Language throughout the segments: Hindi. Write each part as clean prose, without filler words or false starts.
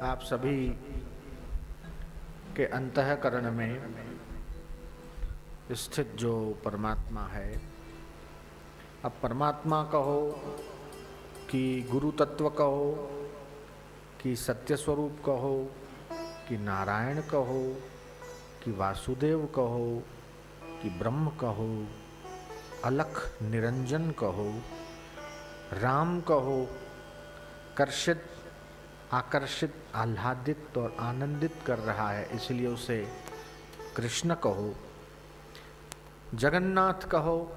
आप सभी के अंतःकरण में स्थित जो परमात्मा है, अब परमात्मा कहो कि गुरु तत्व कहो कि सत्य स्वरूप कहो कि नारायण कहो कि वासुदेव कहो कि ब्रह्म कहो, अलख निरंजन कहो, राम कहो, कर्षित आकर्षित आह्लादित और आनंदित कर रहा है इसलिए उसे कृष्ण कहो, जगन्नाथ कहो,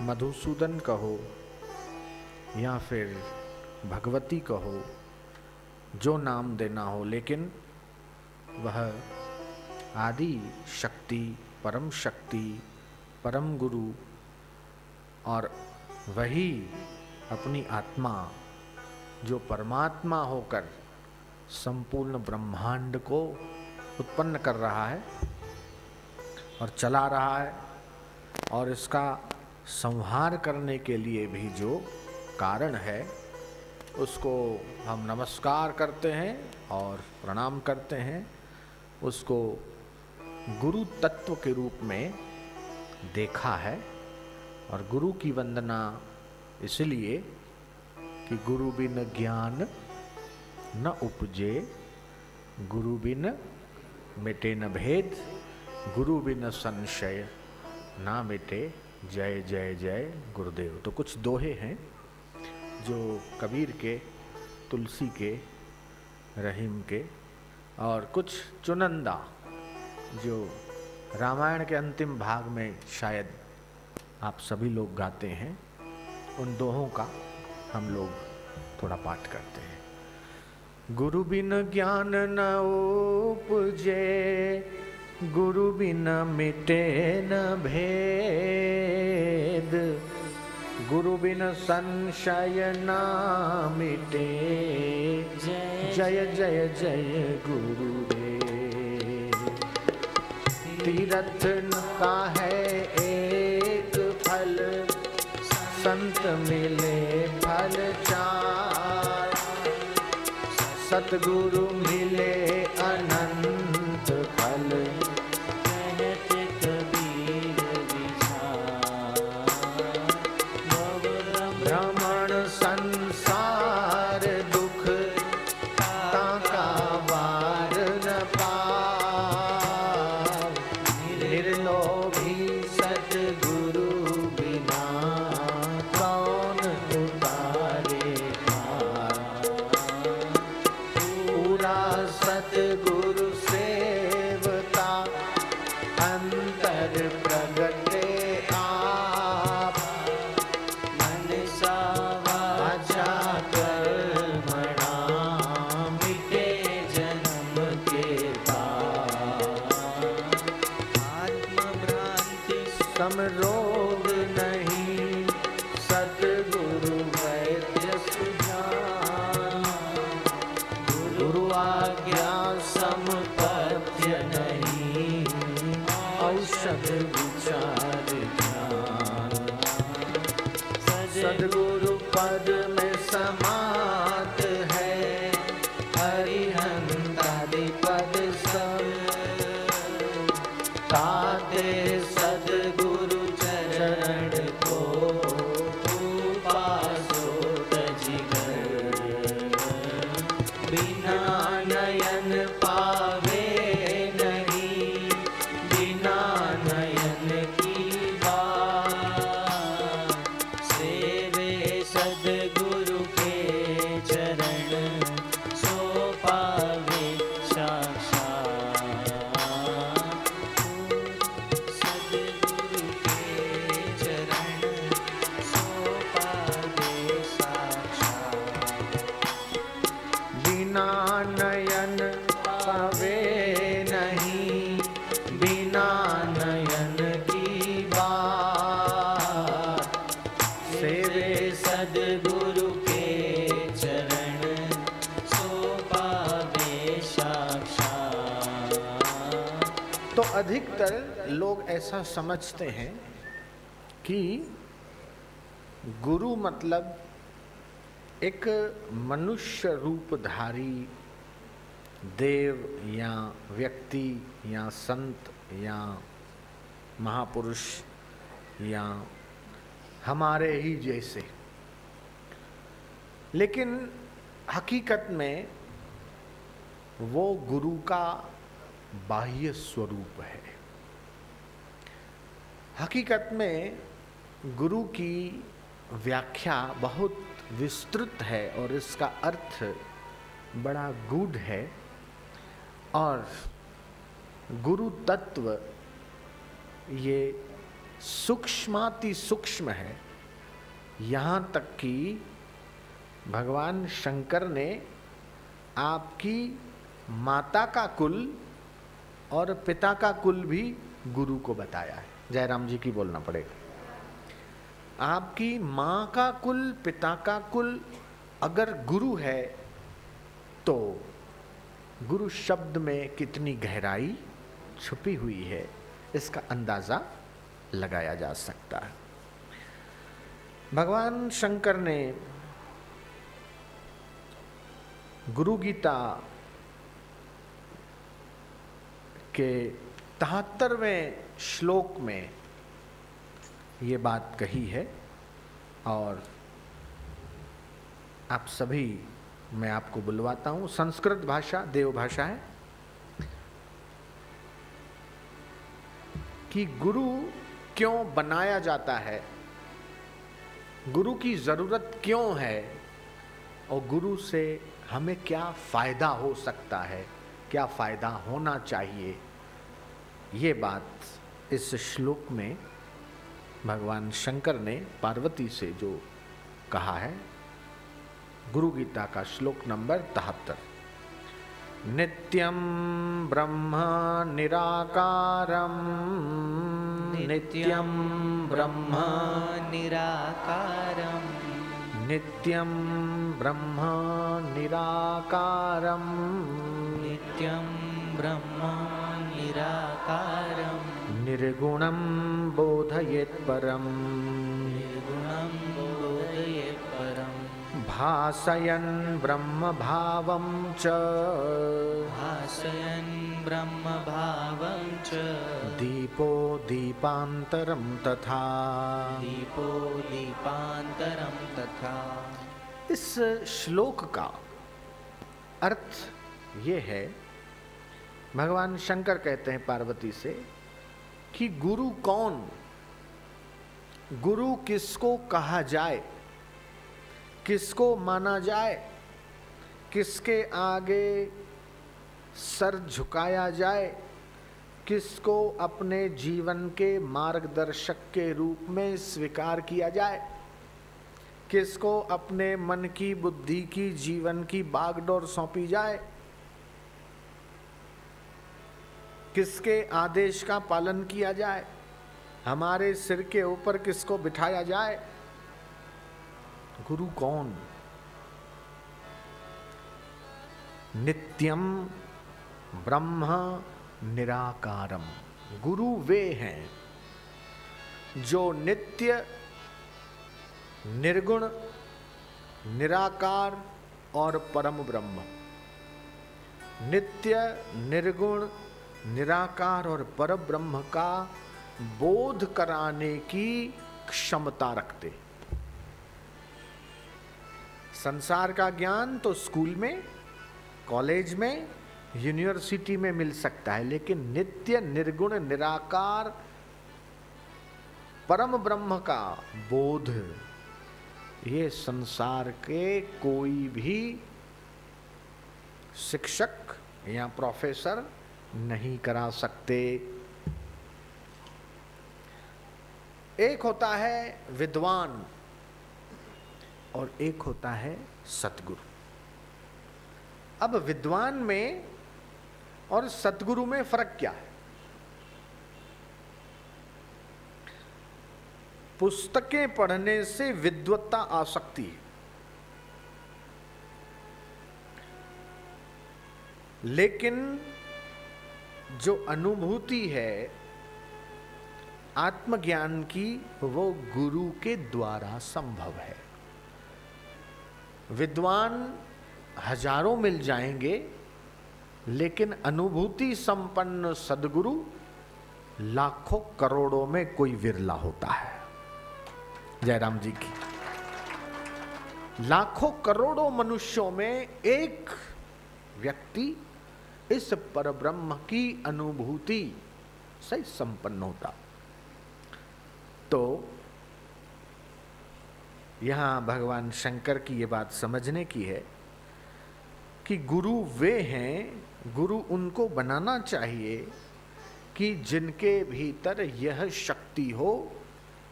मधुसूदन कहो या फिर भगवती कहो, जो नाम देना हो, लेकिन वह आदि शक्ति, परम गुरु और वही अपनी आत्मा जो परमात्मा होकर संपूर्ण ब्रह्मांड को उत्पन्न कर रहा है और चला रहा है, और इसका संहार करने के लिए भी जो कारण है उसको हम नमस्कार करते हैं और प्रणाम करते हैं। उसको गुरु तत्व के रूप में देखा है और गुरु की वंदना इसलिए कि गुरु बिन ज्ञान न उपजे, गुरु बिन मिटे न भेद, गुरु बिन संशय ना मिटे, जय जय जय गुरुदेव। तो कुछ दोहे हैं जो कबीर के, तुलसी के, रहीम के और कुछ चुनिंदा जो रामायण के अंतिम भाग में शायद आप सभी लोग गाते हैं, उन दोहों का हम लोग थोड़ा पाठ करते हैं। गुरु बिन ज्ञान न उपजे, गुरु बिन मिटे न भेद, गुरु बिन संशय न मिटे, जय जय जय गुरुदेव। तीरथ का है एक फल, संत मिले फल चार, सतगुरु मिले अनंत फल, कहते कबीर विचार। भ्रमण संसार दुख, ताका वार न पार, निर्लोभी सतगुरु बिना, कौन उतारे पार। पूरा सतगुरु सेवता, अंतर प्रगटे आप, मन सा वाचा कर्मणा, मिटे जन्म के पाप। आत्म भ्रांति समरोग नहीं, सतगुरु वैद्य सुजान, गुरु आज्ञा समपथ्य नहीं, औषध विचार ज्ञान। सद्गुरु पद में समात है, हरिहंतादि पद सब, ताते सद्गुरु चरण को, उपासो तजिगर। बिना नयन पावे नहीं, बिना नयन की बात, सेवे सद्गुरु के चरण, सो पावे साक्षात। सद्गुरु के चरण, सो पावे साक्षात। बिना नयन पावे नहीं, बिना नयन की बात, सेवे सद्गुरु के चरण, सो पावे साक्षात। तो अधिकतर लोग ऐसा समझते हैं कि गुरु मतलब एक मनुष्य रूपधारी देव या व्यक्ति या संत या महापुरुष या हमारे ही जैसे, लेकिन हकीकत में वो गुरु का बाह्य स्वरूप है। हकीकत में गुरु की व्याख्या बहुत विस्तृत है और इसका अर्थ बड़ा गूढ़ है, और गुरु तत्व ये सूक्ष्माति सूक्ष्म है। यहाँ तक कि भगवान शंकर ने आपकी माता का कुल और पिता का कुल भी गुरु को बताया है। जयराम जी की बोलना पड़ेगा। आपकी माँ का कुल, पिता का कुल अगर गुरु है तो गुरु शब्द में कितनी गहराई छुपी हुई है, इसका अंदाजा लगाया जा सकता है। भगवान शंकर ने गुरु गीता के 73वें श्लोक में ये बात कही है, और आप सभी, मैं आपको बुलवाता हूँ। संस्कृत भाषा देव भाषा है कि गुरु क्यों बनाया जाता है, गुरु की जरूरत क्यों है, और गुरु से हमें क्या फायदा हो सकता है, क्या फायदा होना चाहिए, ये बात इस श्लोक में भगवान शंकर ने पार्वती से जो कहा है। गुरु गीता का श्लोक नंबर 73। नित्यं ब्रह्म निराकारं, नित्यं ब्रह्म निराकारं, नित्यं ब्रह्म निराकारं, नित्यं ब्रह्म निराकारं, निर्गुणं बोधयेत् परं, निर्गुणं बोधयेत् परं, भासयन् ब्रह्म भावं च, भासयन् ब्रह्म भावं च, दीपो दीपान्तरं तथा, दीपो दीपान्तरं तथा। इस श्लोक का अर्थ ये है, भगवान शंकर कहते हैं पार्वती से कि गुरु कौन, गुरु किसको कहा जाए, किसको माना जाए, किसके आगे सर झुकाया जाए, किसको अपने जीवन के मार्गदर्शक के रूप में स्वीकार किया जाए, किसको अपने मन की, बुद्धि की, जीवन की बागडोर सौंपी जाए, किसके आदेश का पालन किया जाए, हमारे सिर के ऊपर किसको बिठाया जाए। गुरु कौन? नित्यम ब्रह्म निराकारम। गुरु वे हैं जो नित्य, निर्गुण, निराकार और परम ब्रह्म, नित्य, निर्गुण, निराकार और परम ब्रह्म का बोध कराने की क्षमता रखते। संसार का ज्ञान तो स्कूल में, कॉलेज में, यूनिवर्सिटी में मिल सकता है, लेकिन नित्य, निर्गुण, निराकार, परम ब्रह्म का बोध ये संसार के कोई भी शिक्षक या प्रोफेसर नहीं करा सकते। एक होता है विद्वान और एक होता है सतगुरु। अब विद्वान में और सतगुरु में फर्क क्या है? पुस्तकें पढ़ने से विद्वत्ता आ सकती है, लेकिन जो अनुभूति है आत्मज्ञान की, वो गुरु के द्वारा संभव है। विद्वान हजारों मिल जाएंगे, लेकिन अनुभूति संपन्न सद्गुरु लाखों करोड़ों में कोई विरला होता है। जयराम जी की लाखों करोड़ों मनुष्यों में एक व्यक्ति इस परब्रह्म की अनुभूति से संपन्न होता। तो यहां भगवान शंकर की ये बात समझने की है कि गुरु वे हैं, गुरु उनको बनाना चाहिए कि जिनके भीतर यह शक्ति हो,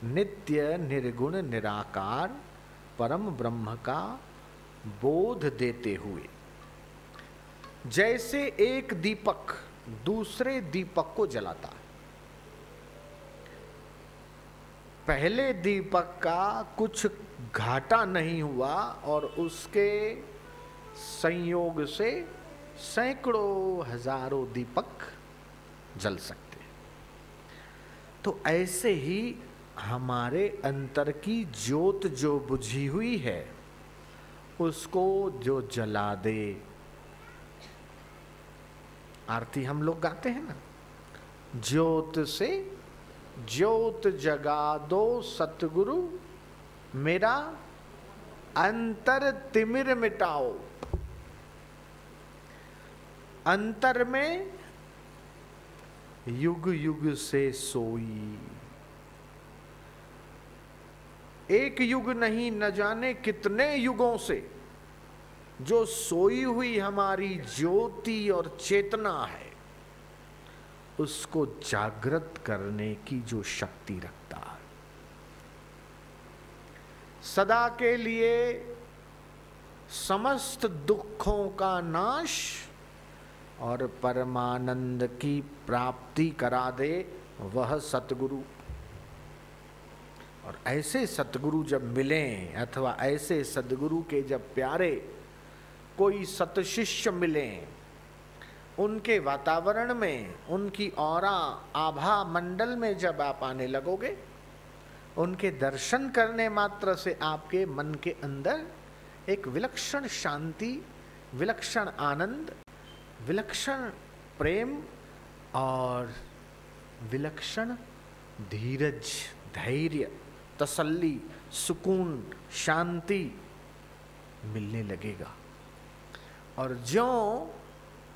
नित्य निर्गुण निराकार परम ब्रह्म का बोध देते हुए। जैसे एक दीपक दूसरे दीपक को जलाता है, पहले दीपक का कुछ घाटा नहीं हुआ और उसके संयोग से सैकड़ों हजारों दीपक जल सकते हैं। तो ऐसे ही हमारे अंतर की ज्योत जो बुझी हुई है उसको जो जला दे। आरती हम लोग गाते हैं ना, ज्योत से ज्योत जगा दो सतगुरु, मेरा अंतर तिमिर मिटाओ। अंतर में युग युग से सोई, एक युग नहीं न जाने कितने युगों से जो सोई हुई हमारी ज्योति और चेतना है उसको जागृत करने की जो शक्ति रखता है। सदा के लिए समस्त दुखों का नाश और परमानंद की प्राप्ति करा दे वह सतगुरु। और ऐसे सतगुरु जब मिलें अथवा ऐसे सतगुरु के जब प्यारे कोई सतशिष्य मिलें, उनके वातावरण में, उनकी औरा आभा मंडल में जब आप आने लगोगे, उनके दर्शन करने मात्र से आपके मन के अंदर एक विलक्षण शांति, विलक्षण आनंद, विलक्षण प्रेम और विलक्षण धीरज, धैर्य, तसल्ली, सुकून, शांति मिलने लगेगा। और ज्यों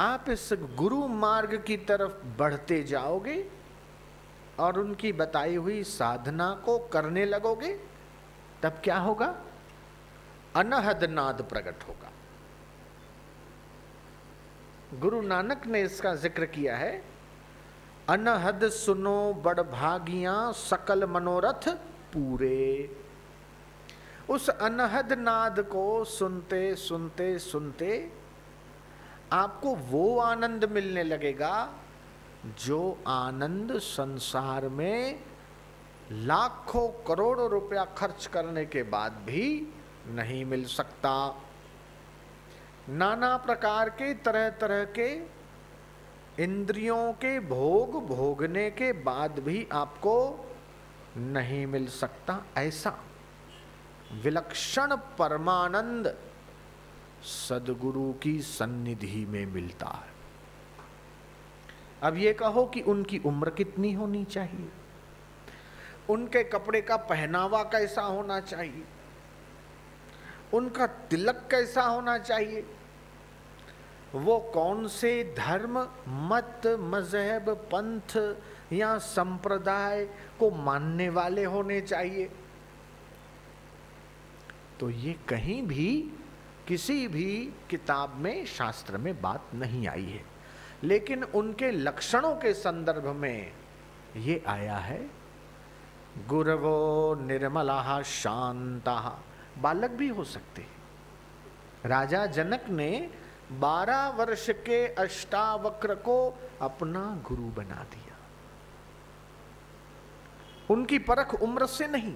आप इस गुरु मार्ग की तरफ बढ़ते जाओगे और उनकी बताई हुई साधना को करने लगोगे, तब क्या होगा? अनहद नाद प्रकट होगा। गुरु नानक ने इसका जिक्र किया है, अनहद सुनो बड़ भागियां सकल मनोरथ पूरे। उस अनहद नाद को सुनते सुनते सुनते आपको वो आनंद मिलने लगेगा जो आनंद संसार में लाखों करोड़ों रुपया खर्च करने के बाद भी नहीं मिल सकता। नाना प्रकार के तरह तरह के इंद्रियों के भोग भोगने के बाद भी आपको नहीं मिल सकता। ऐसा विलक्षण परमानंद सद्गुरु की सन्निधि में मिलता है। अब ये कहो कि उनकी उम्र कितनी होनी चाहिए, उनके कपड़े का पहनावा कैसा होना चाहिए, उनका तिलक कैसा होना चाहिए, वो कौन से धर्म, मत, मजहब, पंथ या संप्रदाय को मानने वाले होने चाहिए, तो ये कहीं भी किसी भी किताब में, शास्त्र में बात नहीं आई है। लेकिन उनके लक्षणों के संदर्भ में ये आया है, गुरवो निर्मला शांता। बालक भी हो सकते हैं। राजा जनक ने 12 वर्ष के अष्टावक्र को अपना गुरु बना दिया। उनकी परख उम्र से नहीं,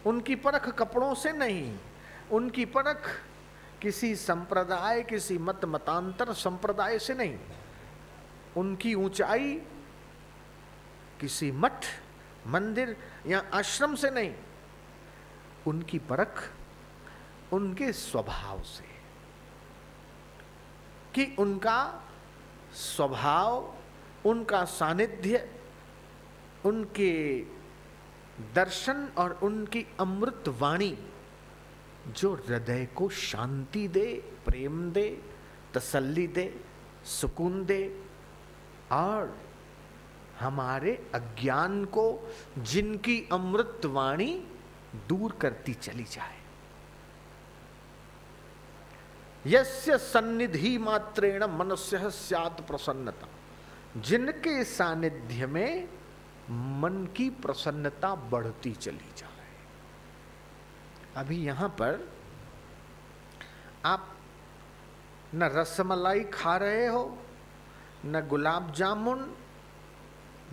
उनकी परख कपड़ों से नहीं, उनकी परख किसी संप्रदाय, किसी मत मतांतर संप्रदाय से नहीं, उनकी ऊंचाई किसी मठ, मंदिर या आश्रम से नहीं, उनकी परख उनके स्वभाव से। कि उनका स्वभाव, उनका सानिध्य, उनके दर्शन और उनकी अमृत वाणी जो हृदय को शांति दे, प्रेम दे, तसल्ली दे, सुकून दे और हमारे अज्ञान को जिनकी अमृत वाणी दूर करती चली जाए। यस्य सन्निधि मात्रेण मनुष्य स्यात् प्रसन्नता, जिनके सानिध्य में मन की प्रसन्नता बढ़ती चली जाए। अभी यहां पर आप न रसमलाई खा रहे हो, न गुलाब जामुन,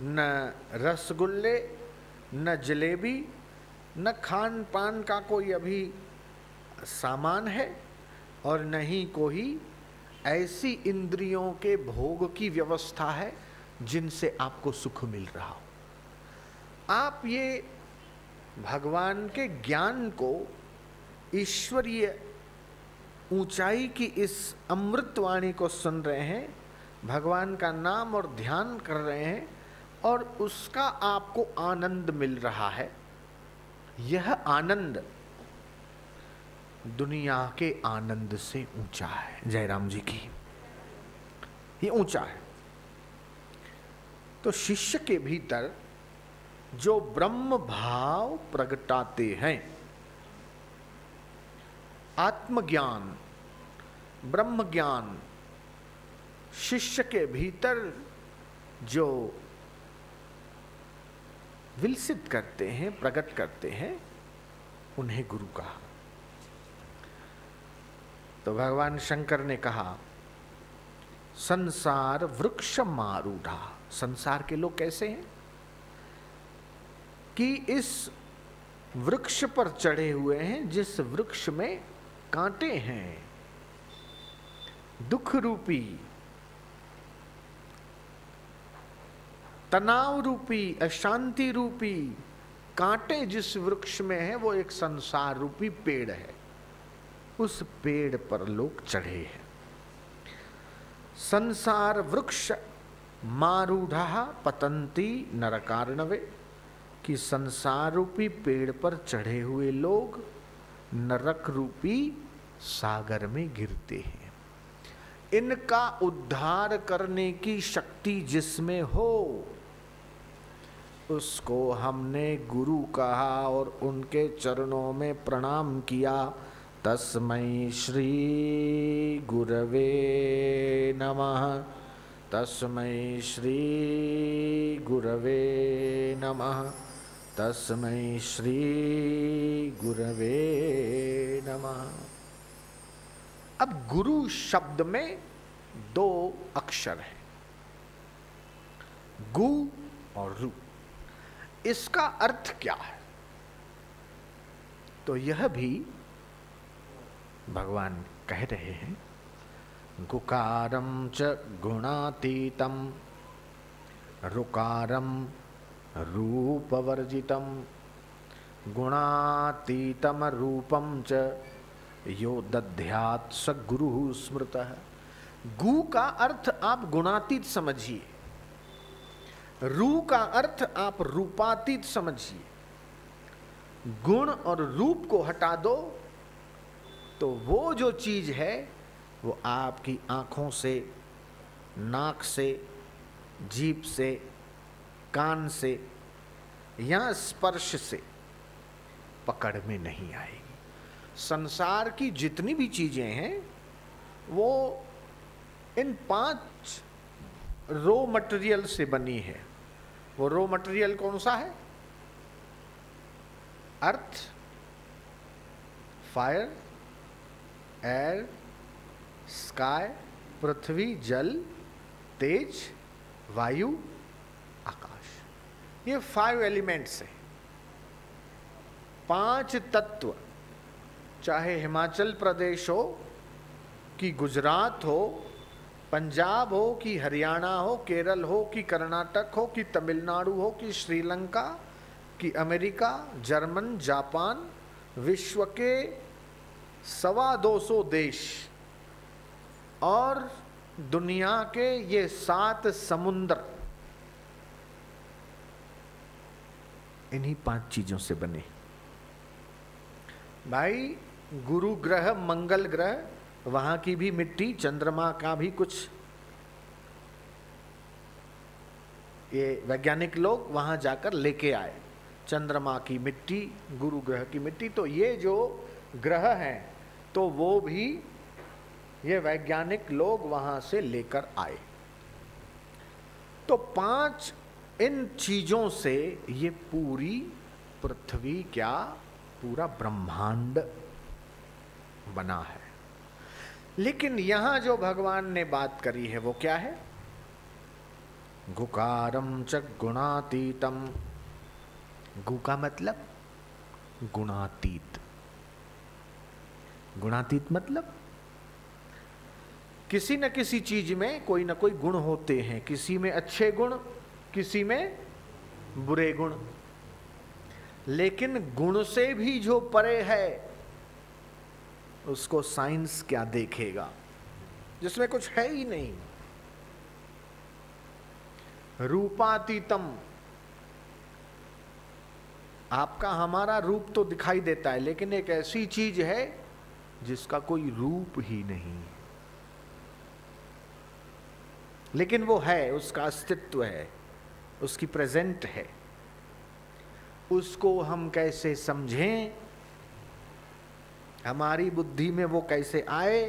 न रसगुल्ले, न जलेबी, न खान पान का कोई अभी सामान है और न ही कोई ऐसी इंद्रियों के भोग की व्यवस्था है जिनसे आपको सुख मिल रहा हो। आप ये भगवान के ज्ञान को, ईश्वरीय ऊंचाई की इस अमृतवाणी को सुन रहे हैं, भगवान का नाम और ध्यान कर रहे हैं और उसका आपको आनंद मिल रहा है। यह आनंद दुनिया के आनंद से ऊंचा है। जयराम जी की, ये ऊंचा है। तो शिष्य के भीतर जो ब्रह्म भाव प्रगटाते हैं, आत्मज्ञान, ब्रह्म ज्ञान शिष्य के भीतर जो विलसित करते हैं, प्रकट करते हैं, उन्हें गुरु कहा। तो भगवान शंकर ने कहा, संसार वृक्ष मारूढ़ा। संसार के लोग कैसे हैं कि इस वृक्ष पर चढ़े हुए हैं जिस वृक्ष में कांटे हैं, दुख रूपी, तनाव रूपी, अशांति रूपी कांटे जिस वृक्ष में है वो एक संसार रूपी पेड़ है। उस पेड़ पर लोग चढ़े हैं। संसार वृक्ष मारूढ़ा पतंती नरकार्णवे, कि संसार रूपी पेड़ पर चढ़े हुए लोग नरक रूपी सागर में गिरते हैं। इनका उद्धार करने की शक्ति जिसमें हो उसको हमने गुरु कहा और उनके चरणों में प्रणाम किया। तस्मै श्री गुरवे नमः, तस्मै श्री गुरवे नमः, तस्मै श्री गुरवे नमः। अब गुरु शब्द में दो अक्षर हैं, गु और रु। इसका अर्थ क्या है? तो यह भी भगवान कह रहे हैं, गुकारम च गुणातीतम रुकारम रूपवर्जितम गुणातीतम रूपम च यो दध्यात् स गुरु स्मृतः। गु का अर्थ आप गुणातीत समझिए, रू का अर्थ आप रूपातीत समझिए। गुण और रूप को हटा दो तो वो जो चीज है वो आपकी आंखों से, नाक से, जीभ से, कान से या स्पर्श से पकड़ में नहीं आएगी। संसार की जितनी भी चीजें हैं वो इन 5 रॉ मटेरियल से बनी है। वो रॉ मटेरियल कौन सा है? अर्थ, फायर, एयर, स्काई, पृथ्वी, जल, तेज, वायु, आकाश। ये 5 एलिमेंट्स हैं, 5 तत्व। चाहे हिमाचल प्रदेश हो कि गुजरात हो, पंजाब हो कि हरियाणा हो, केरल हो कि कर्नाटक हो कि तमिलनाडु हो कि श्रीलंका कि अमेरिका, जर्मन, जापान, विश्व के 225 देश और दुनिया के ये 7 समुद्र इन्हीं 5 चीजों से बने। भाई गुरु ग्रह, मंगल ग्रह, वहां की भी मिट्टी, चंद्रमा का भी कुछ, ये वैज्ञानिक लोग वहां जाकर लेके आए चंद्रमा की मिट्टी, गुरु ग्रह की मिट्टी। तो ये जो ग्रह हैं तो वो भी ये वैज्ञानिक लोग वहां से लेकर आए। तो 5 इन चीजों से ये पूरी पृथ्वी, क्या पूरा ब्रह्मांड बना है। लेकिन यहां जो भगवान ने बात करी है वो क्या है? गुकारम च गुणातीतम। गु का मतलब गुणातीत। गुणातीत मतलब किसी न किसी चीज में कोई ना कोई गुण होते हैं, किसी में अच्छे गुण, किसी में बुरे गुण। लेकिन गुण से भी जो परे है उसको साइंस क्या देखेगा, जिसमें कुछ है ही नहीं। रूपातीतम, आपका हमारा रूप तो दिखाई देता है, लेकिन एक ऐसी चीज है जिसका कोई रूप ही नहीं, लेकिन वो है, उसका अस्तित्व है, उसकी प्रेजेंट है। उसको हम कैसे समझें, हमारी बुद्धि में वो कैसे आए,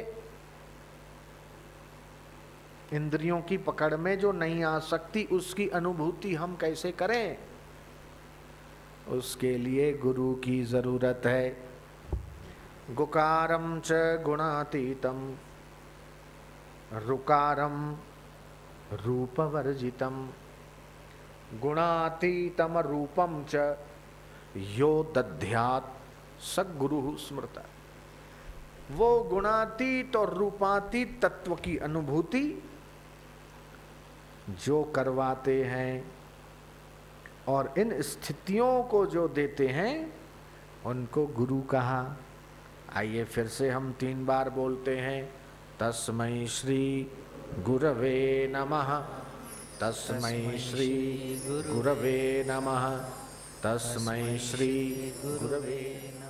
इंद्रियों की पकड़ में जो नहीं आ सकती उसकी अनुभूति हम कैसे करें, उसके लिए गुरु की जरूरत है। गुकारम च गुणातीतम, रुकारम रूपवर्जितम, गुणातीतम रूपम च यो दध्यात् स गुरु स्मृत। वो गुणातीत और रूपातीत तत्व की अनुभूति जो करवाते हैं और इन स्थितियों को जो देते हैं उनको गुरु कहा। आइए फिर से हम 3 बार बोलते हैं। तस्मै श्री गुरवे नमः, तस्मै श्री गुरवे नमः, तस्मै श्री गुरवे नमः।